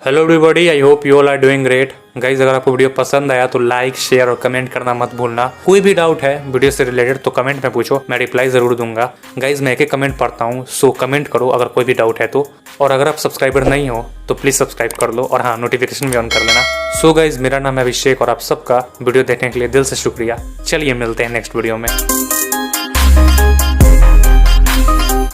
Hello everybody, I hope you all are doing great. Guys, अगर आपको video पसंद आया तो लाइक, शेयर और कमेंट करना मत भूलना। कोई भी डाउट है वीडियो से रिलेटेड तो कमेंट में पूछो, मैं रिप्लाई जरूर दूंगा। गाइज, मैं एक एक कमेंट पढ़ता हूँ, सो कमेंट करो अगर कोई भी डाउट है तो। और अगर आप सब्सक्राइबर नहीं हो तो प्लीज सब्सक्राइब कर लो और हाँ, नोटिफिकेशन भी ऑन कर लेना। सो गाइज, मेरा नाम है अभिषेक और आप सबका वीडियो देखने के लिए दिल से शुक्रिया। चलिए मिलते हैं नेक्स्ट वीडियो में।